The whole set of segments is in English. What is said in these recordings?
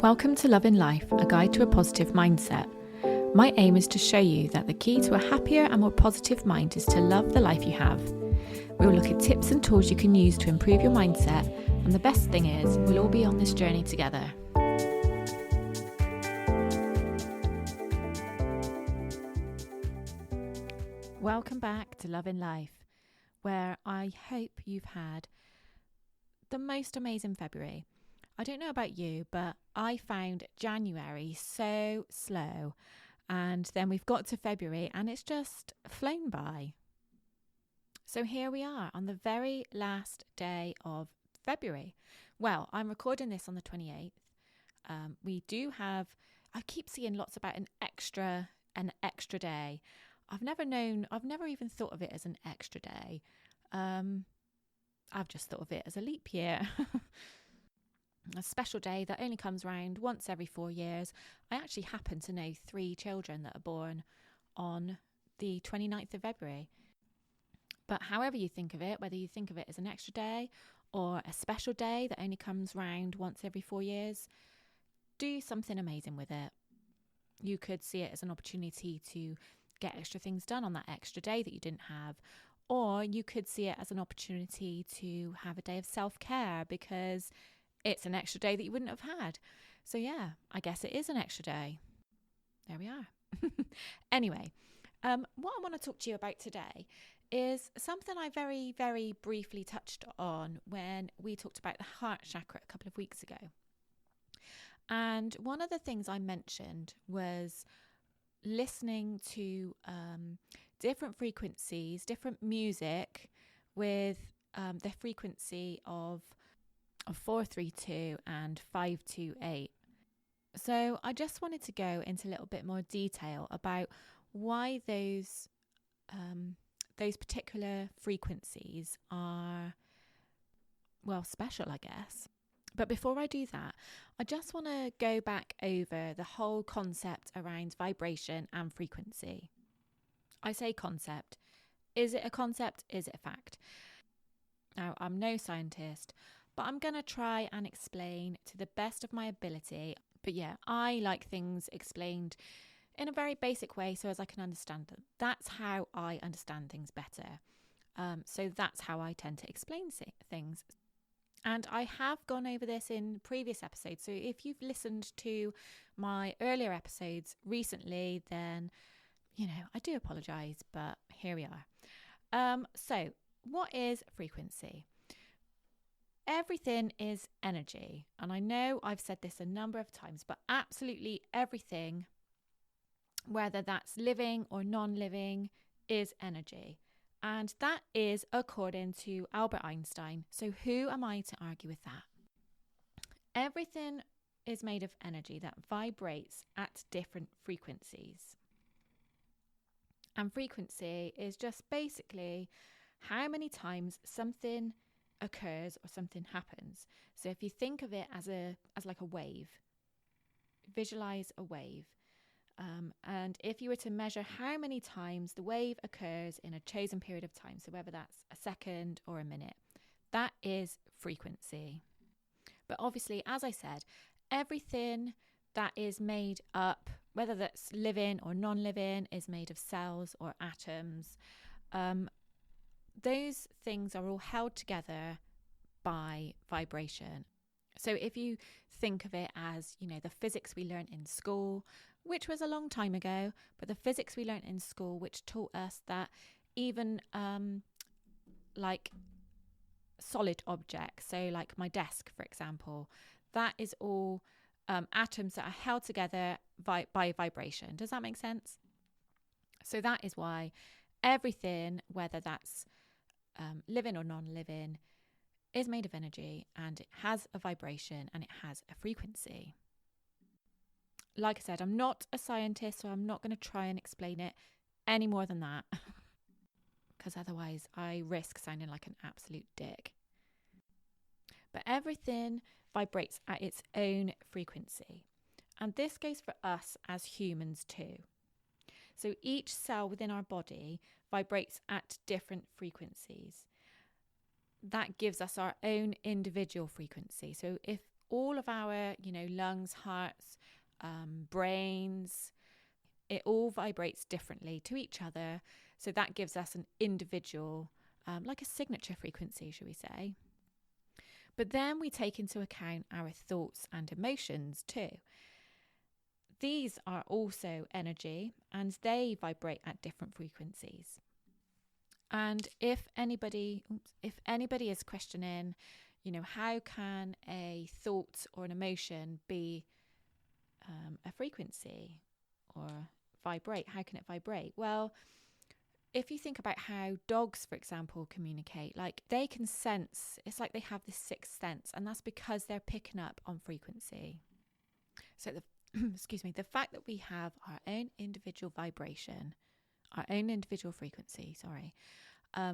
Welcome to Love in Life, a guide to a positive mindset. My aim is to show you that the key to a happier and more positive mind is to love the life you have. We will look at tips and tools you can use to improve your mindset, and the best thing is, we'll all be on this journey together. Welcome back to Love in Life, where I hope you've had the most amazing February. I don't know about you, but I found January so slow, and then we've got to February and it's just flown by. So here we are on the very last day of February. Well, I'm recording this on the 28th. We do have, I keep seeing lots about an extra day. I've never even thought of it as an extra day. I've just thought of it as a leap year. A special day that only comes around once every 4 years. I actually happen to know 3 children that are born on the 29th of February. But however you think of it, whether you think of it as an extra day or a special day that only comes round once every 4 years, do something amazing with it. You could see it as an opportunity to get extra things done on that extra day that you didn't have. Or you could see it as an opportunity to have a day of self-care because it's an extra day that you wouldn't have had. So yeah, I guess it is an extra day. There we are. Anyway, what I want to talk to you about today is something I very, very briefly touched on when we talked about the heart chakra a couple of weeks ago. And one of the things I mentioned was listening to different frequencies, different music with the frequency of 432 and 528. So I just wanted to go into a little bit more detail about why those particular frequencies are, well, special, I guess. But before I do that, I just want to go back over the whole concept around vibration and frequency. I say concept. Is it a concept? Is it a fact? Now, I'm no scientist, but I'm going to try and explain to the best of my ability. But yeah, I like things explained in a very basic way so as I can understand them. That's how I understand things better. So that's how I tend to explain things. And I have gone over this in previous episodes. So if you've listened to my earlier episodes recently, then, I do apologise, but here we are. So what is frequency? Everything is energy. And I know I've said this a number of times, but absolutely everything, whether that's living or non-living, is energy. And that is according to Albert Einstein. So who am I to argue with that? Everything is made of energy that vibrates at different frequencies. And frequency is just basically how many times something occurs or something happens. So if you think of it as like a wave, visualize a wave. And if you were to measure how many times the wave occurs in a chosen period of time, so whether that's a second or a minute, that is frequency. But obviously, as I said, everything that is made up, whether that's living or non-living, is made of cells or atoms. Those things are all held together by vibration. So if you think of it as, the physics we learned in school, which was a long time ago, but the physics we learned in school, which taught us that even like solid objects, so like my desk, for example, that is all atoms that are held together by vibration. Does that make sense? So that is why everything, whether that's living or non-living, is made of energy, and it has a vibration and it has a frequency. Like I said, I'm not a scientist, so I'm not going to try and explain it any more than that, because otherwise I risk sounding like an absolute dick. But everything vibrates at its own frequency, and this goes for us as humans too. So each cell within our body vibrates at different frequencies. That gives us our own individual frequency. So if all of our, lungs, hearts, brains, it all vibrates differently to each other. So that gives us an individual, like a signature frequency, shall we say. But then we take into account our thoughts and emotions too. These are also energy, and they vibrate at different frequencies. And if anybody is questioning, how can a thought or an emotion be a frequency or vibrate? How can it vibrate? Well, if you think about how dogs, for example, communicate, like they can sense, it's like they have this sixth sense, and that's because they're picking up on frequency. So the fact that we have our own individual vibration, our own individual frequency,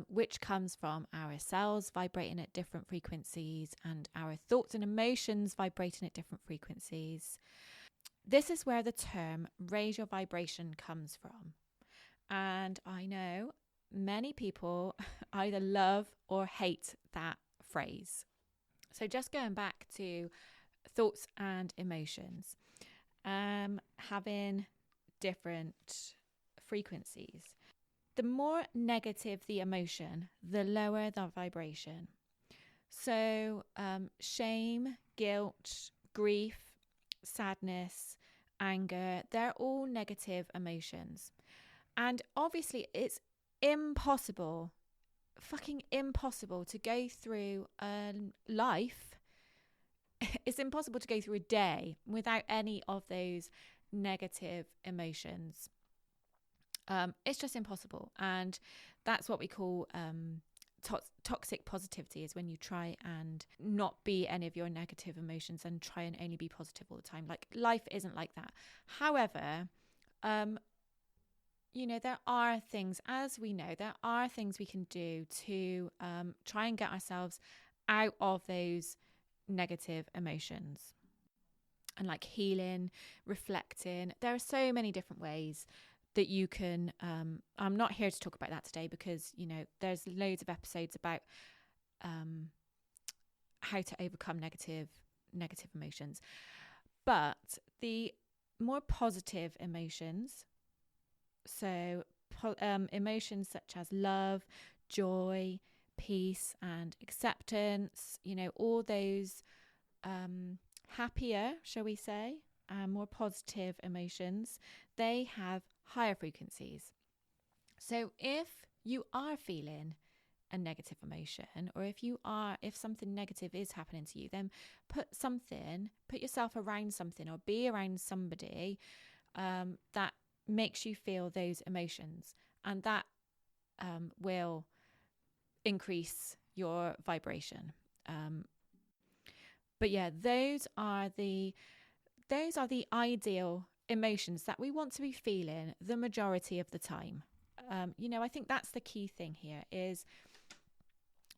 which comes from our cells vibrating at different frequencies and our thoughts and emotions vibrating at different frequencies. This is where the term raise your vibration comes from. And I know many people either love or hate that phrase. So just going back to thoughts and emotions, having different frequencies. The more negative the emotion, the lower the vibration. So shame, guilt, grief, sadness, anger, they're all negative emotions. And obviously it's fucking impossible to go through life. It's impossible to go through a day without any of those negative emotions. It's just impossible. And that's what we call toxic positivity, is when you try and not be any of your negative emotions and try and only be positive all the time. Like, life isn't like that. However, there are things, as we know, there are things we can do to try and get ourselves out of those negative emotions. And like healing, reflecting, there are so many different ways that you can, I'm not here to talk about that today because, there's loads of episodes about how to overcome negative emotions. But the more positive emotions, so emotions such as love, joy, peace and acceptance, all those happier, shall we say, more positive emotions, they have higher frequencies. So if you are feeling a negative emotion, or if something negative is happening to you, then put yourself around something or be around somebody that makes you feel those emotions, and that will increase your vibration. But yeah, those are the ideal emotions that we want to be feeling the majority of the time. I think that's the key thing here, is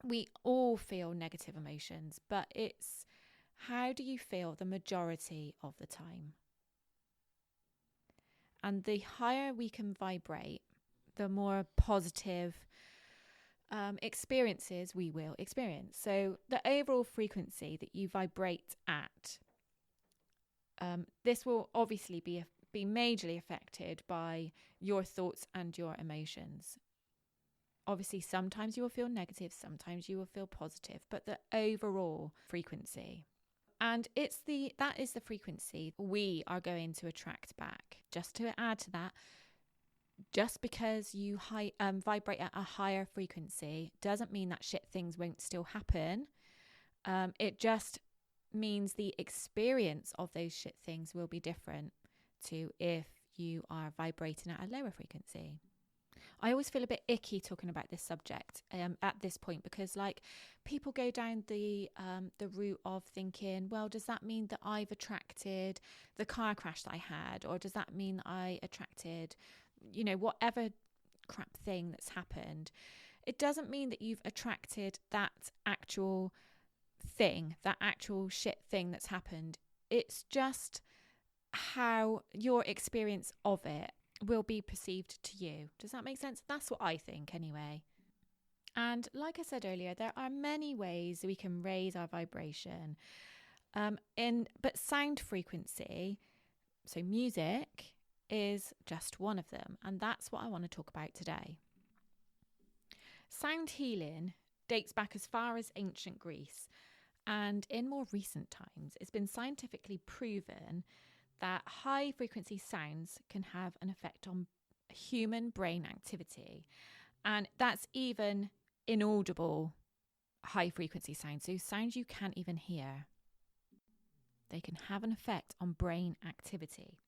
we all feel negative emotions, but it's how do you feel the majority of the time? And the higher we can vibrate, the more positive experiences we will experience. So the overall frequency that you vibrate at, this will obviously be majorly affected by your thoughts and your emotions. Obviously, sometimes you will feel negative, sometimes you will feel positive, but the overall frequency. And that is the frequency we are going to attract back. Just to add to that, just because you vibrate at a higher frequency doesn't mean that shit things won't still happen. It just means the experience of those shit things will be different to if you are vibrating at a lower frequency. I always feel a bit icky talking about this subject at this point, because like people go down the route of thinking, well, does that mean that I've attracted the car crash that I had, or does that mean I attracted, whatever crap thing that's happened? It doesn't mean that you've attracted that actual thing, that actual shit thing that's happened. It's just how your experience of it will be perceived to you. Does that make sense? That's what I think anyway. And like I said earlier, there are many ways we can raise our vibration. But sound frequency, so music, is just one of them, and that's what I want to talk about today. Sound healing dates back as far as ancient Greece, and in more recent times, it's been scientifically proven that high frequency sounds can have an effect on human brain activity, and that's even inaudible high frequency sounds, so sounds you can't even hear. They can have an effect on brain activity.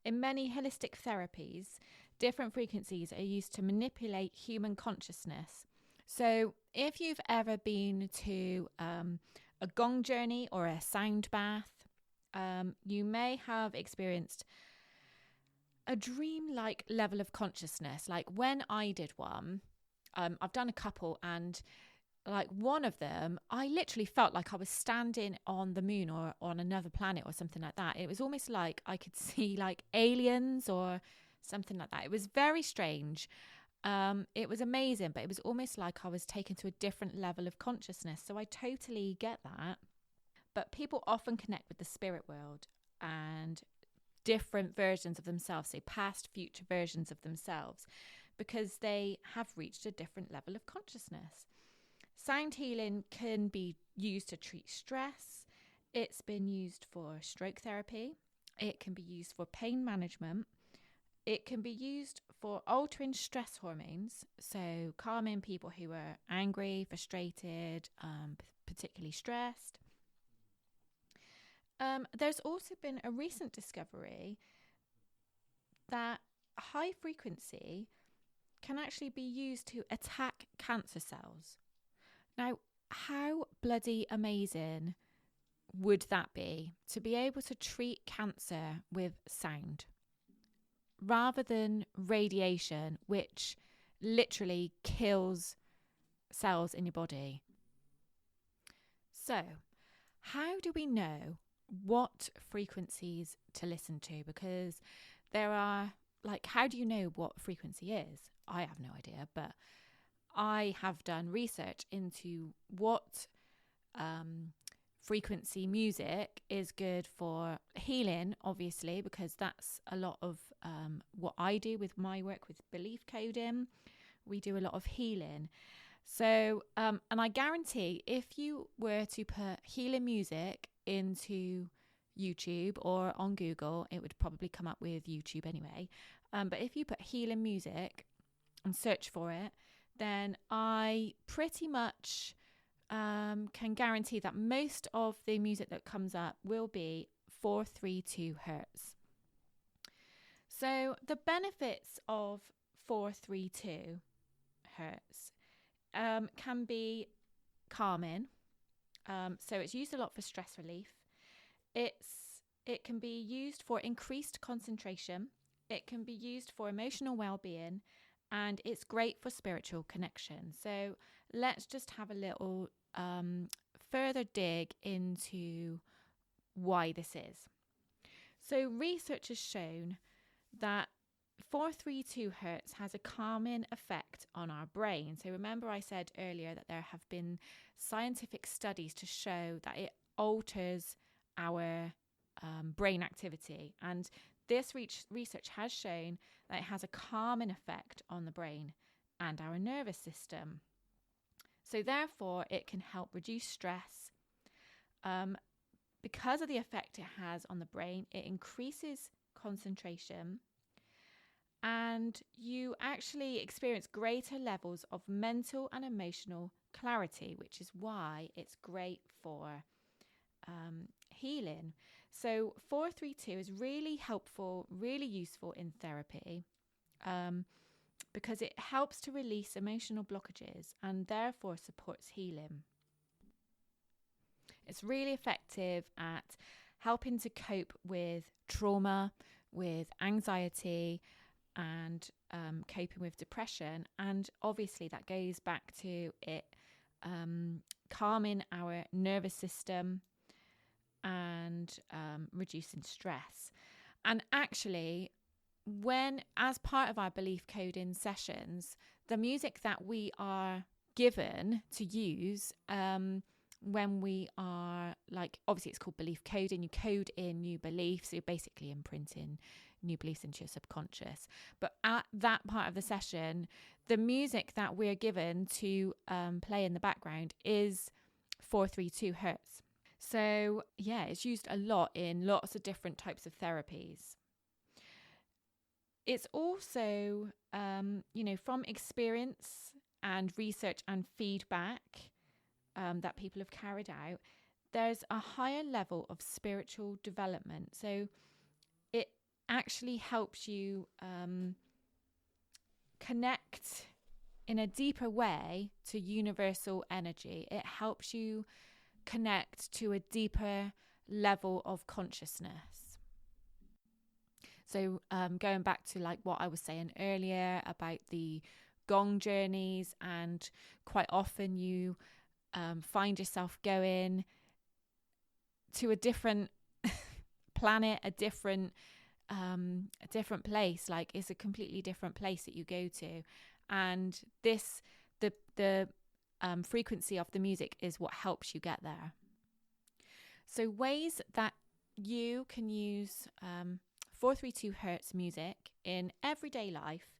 In many holistic therapies, different frequencies are used to manipulate human consciousness. So if you've ever been to a gong journey or a sound bath, you may have experienced a dream-like level of consciousness. Like when I did one, I've done a couple, and like one of them, I literally felt like I was standing on the moon or on another planet or something like that. It was almost like I could see like aliens or something like that. It was very strange. It was amazing, but it was almost like I was taken to a different level of consciousness. So I totally get that. But people often connect with the spirit world and different versions of themselves, say past, future versions of themselves, because they have reached a different level of consciousness. Sound healing can be used to treat stress. It's been used for stroke therapy. It can be used for pain management. It can be used for altering stress hormones, so calming people who are angry, frustrated, particularly stressed. There's also been a recent discovery that high frequency can actually be used to attack cancer cells. Now, how bloody amazing would that be to be able to treat cancer with sound rather than radiation, which literally kills cells in your body? So, how do we know what frequencies to listen to? Because there are, like, how do you know what frequency is? I have no idea, but I have done research into what frequency music is good for healing, obviously, because that's a lot of what I do with my work with belief coding. We do a lot of healing. So, and I guarantee if you were to put healing music into YouTube or on Google, it would probably come up with YouTube anyway. But if you put healing music and search for it, then I pretty much can guarantee that most of the music that comes up will be 432 hertz. So the benefits of 432 hertz can be calming. So it's used a lot for stress relief. It can be used for increased concentration. It can be used for emotional well-being, and it's great for spiritual connection. So let's just have a little further dig into why this is. So research has shown that 432 hertz has a calming effect on our brain. So remember I said earlier that there have been scientific studies to show that it alters our brain activity. And this research has shown that it has a calming effect on the brain and our nervous system. So therefore, it can help reduce stress. Because of the effect it has on the brain, it increases concentration, and you actually experience greater levels of mental and emotional clarity, which is why it's great for healing. So 432 is really helpful, really useful in therapy because it helps to release emotional blockages and therefore supports healing. It's really effective at helping to cope with trauma, with anxiety, and coping with depression. And obviously that goes back to it calming our nervous system and reducing stress. And actually, when, as part of our belief coding sessions, the music that we are given to use when we are like, obviously it's called belief coding, you code in new beliefs, so you're basically imprinting new beliefs into your subconscious. But at that part of the session, the music that we're given to play in the background is 432 hertz. So yeah, it's used a lot in lots of different types of therapies. It's also, from experience and research and feedback that people have carried out, there's a higher level of spiritual development. So it actually helps you connect in a deeper way to universal energy. It helps you connect to a deeper level of consciousness. So going back to like what I was saying earlier about the gong journeys, and quite often you find yourself going to a different planet, a different place. Like it's a completely different place that you go to, and the frequency of the music is what helps you get there. So ways that you can use 432 hertz music in everyday life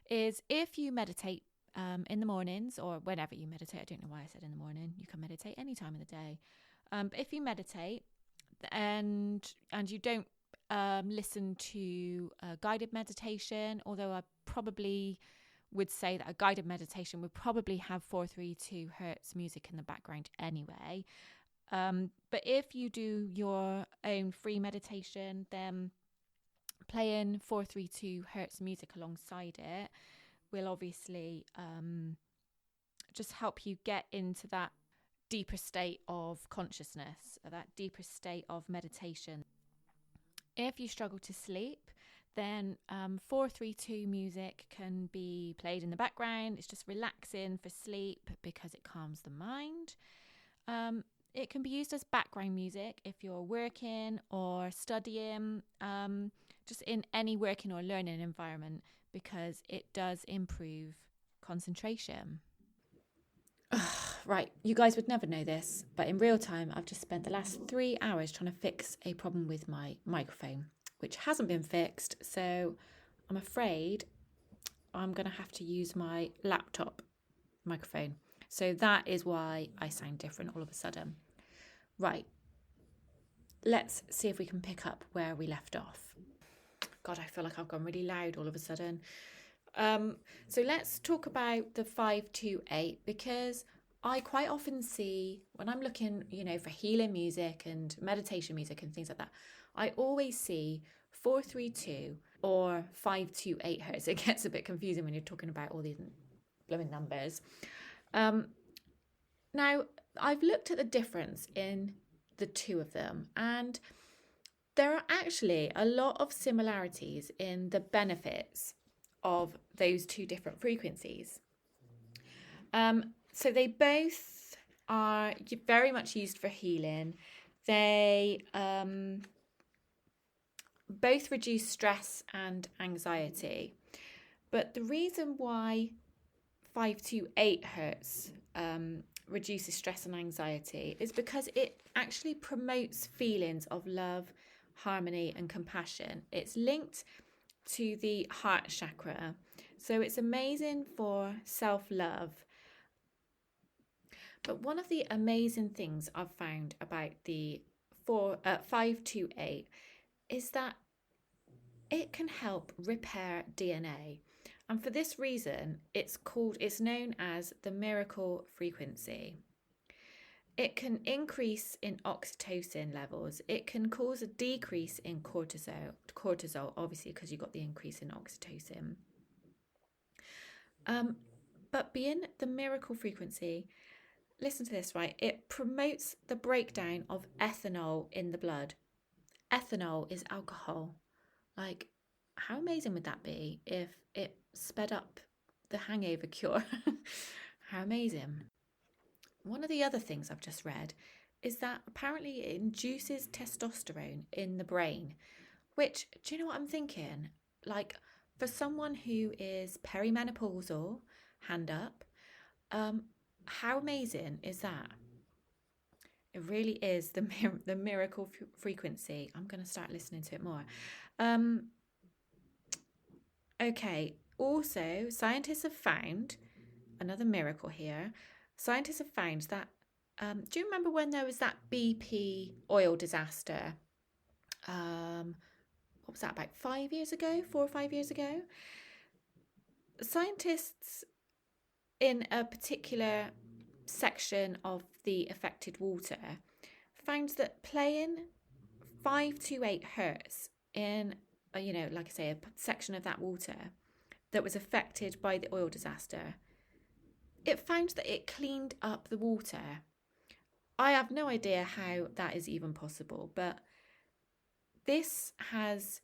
is if you meditate in the mornings, or whenever you meditate. I don't know why I said in the morning. You can meditate any time of the day. But if you meditate and you don't listen to a guided meditation, although I probably would say that a guided meditation would probably have 432 hertz music in the background anyway. But if you do your own free meditation, then playing 432 hertz music alongside it will obviously just help you get into that deeper state of consciousness, that deeper state of meditation. If you struggle to sleep, then 432 music can be played in the background. It's just relaxing for sleep because it calms the mind. It can be used as background music if you're working or studying, just in any working or learning environment, because it does improve concentration. Right, you guys would never know this, but in real time, I've just spent the last 3 hours trying to fix a problem with my microphone, which hasn't been fixed. So I'm afraid I'm going to have to use my laptop microphone. So that is why I sound different all of a sudden. Right, let's see if we can pick up where we left off. God, I feel like I've gone really loud all of a sudden. So let's talk about the 528, because I quite often see when I'm looking, for healing music and meditation music and things like that, I always see 432 or 528 hertz. It gets a bit confusing when you're talking about all these blooming numbers. Now, I've looked at the difference in the two of them, and there are actually a lot of similarities in the benefits of those two different frequencies. So they both are very much used for healing. They both reduce stress and anxiety. But the reason why 528 hertz reduces stress and anxiety is because it actually promotes feelings of love, harmony, and compassion. It's linked to the heart chakra, so it's amazing for self-love. But one of the amazing things I've found about the 528 is that it can help repair DNA. And for this reason, it's known as the miracle frequency. It can increase in oxytocin levels. It can cause a decrease in cortisol, obviously, because you've got the increase in oxytocin. But being the miracle frequency, listen to this, right? It promotes the breakdown of ethanol in the blood. Ethanol is alcohol. Like, how amazing would that be if it sped up the hangover cure? How amazing. One of the other things I've just read is that apparently it induces testosterone in the brain, which, do you know what I'm thinking? Like, for someone who is perimenopausal, hand up, how amazing is that? It really is the miracle frequency. I'm going to start listening to it more. Um, okay. Also, scientists have found another miracle here. Scientists have found that. Do you remember when there was that BP oil disaster? What was that, about 5 years ago? 4 or 5 years ago? Scientists in a particular section of the affected water found that playing 528 hertz in, like I say, a section of that water that was affected by the oil disaster, it found that it cleaned up the water. I have no idea how that is even possible, but this has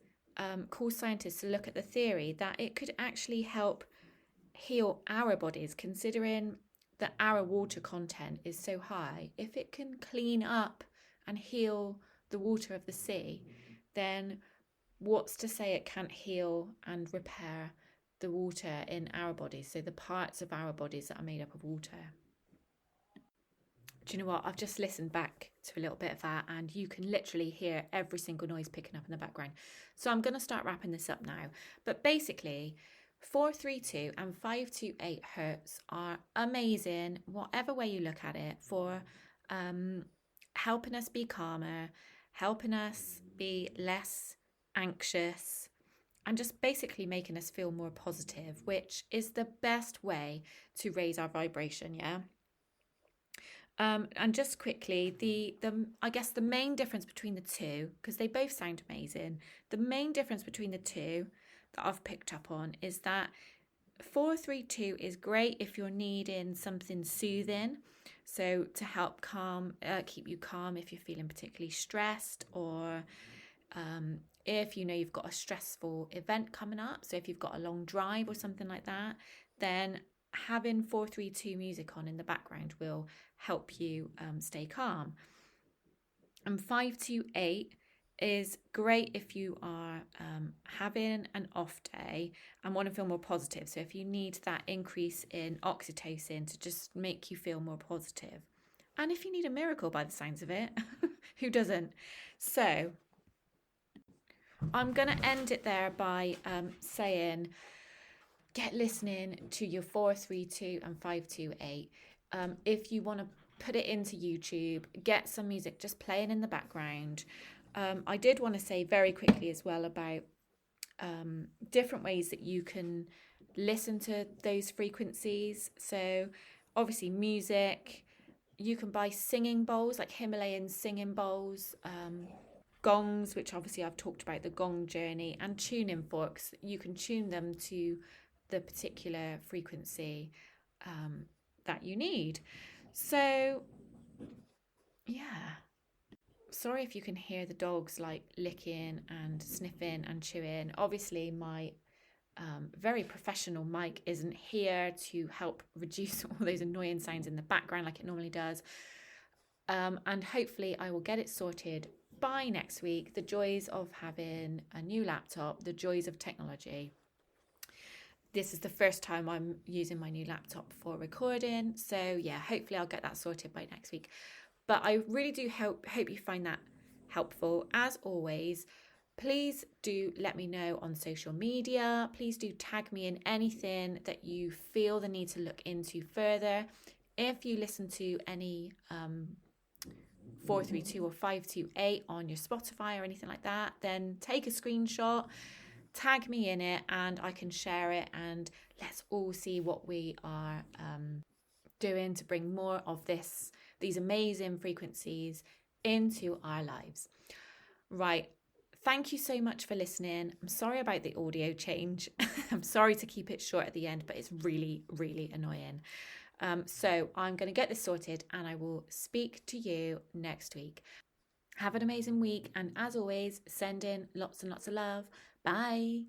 caused scientists to look at the theory that it could actually help heal our bodies, considering that our water content is so high. If it can clean up and heal the water of the sea, then what's to say it can't heal and repair the water in our bodies, so the parts of our bodies that are made up of water? Do you know what? I've just listened back to a little bit of that, and you can literally hear every single noise picking up in the background. So I'm going to start wrapping this up now. But basically, 432 and 528 hertz are amazing, whatever way you look at it, for helping us be calmer, helping us be less anxious, and just basically making us feel more positive, which is the best way to raise our vibration, yeah? And just quickly, the I guess the main difference between the two, because they both sound amazing, the main difference between the two that I've picked up on is that 432 is great if you're needing something soothing, so to help keep you calm if you're feeling particularly stressed, or if you know you've got a stressful event coming up. So if you've got a long drive or something like that, then having 432 music on in the background will help you stay calm. And 528 is great if you are having an off day and want to feel more positive. So if you need that increase in oxytocin to just make you feel more positive. And if you need a miracle by the sounds of it, who doesn't? So I'm going to end it there by saying, get listening to your 432 and 528. If you want to put it into YouTube, get some music just playing in the background. I did want to say very quickly as well about different ways that you can listen to those frequencies. So obviously music, you can buy singing bowls, like Himalayan singing bowls, gongs, which obviously I've talked about, the gong journey, and tuning forks. You can tune them to the particular frequency that you need. So yeah, sorry if you can hear the dogs like licking and sniffing and chewing. Obviously my very professional mic isn't here to help reduce all those annoying sounds in the background like it normally does, and hopefully I will get it sorted by next week. The joys of having a new laptop, the joys of technology. This is the first time I'm using my new laptop for recording. So yeah, hopefully I'll get that sorted by next week. But I really do hope you find that helpful. As always, please do let me know on social media. Please do tag me in anything that you feel the need to look into further. If you listen to any 432 or 528 on your Spotify or anything like that, then take a screenshot, tag me in it, and I can share it, and let's all see what we are doing to bring more of these amazing frequencies into our lives. Right. Thank you so much for listening. I'm sorry about the audio change. I'm sorry to keep it short at the end, but it's really, really annoying. So I'm going to get this sorted, and I will speak to you next week. Have an amazing week. And as always, send in lots and lots of love. Bye.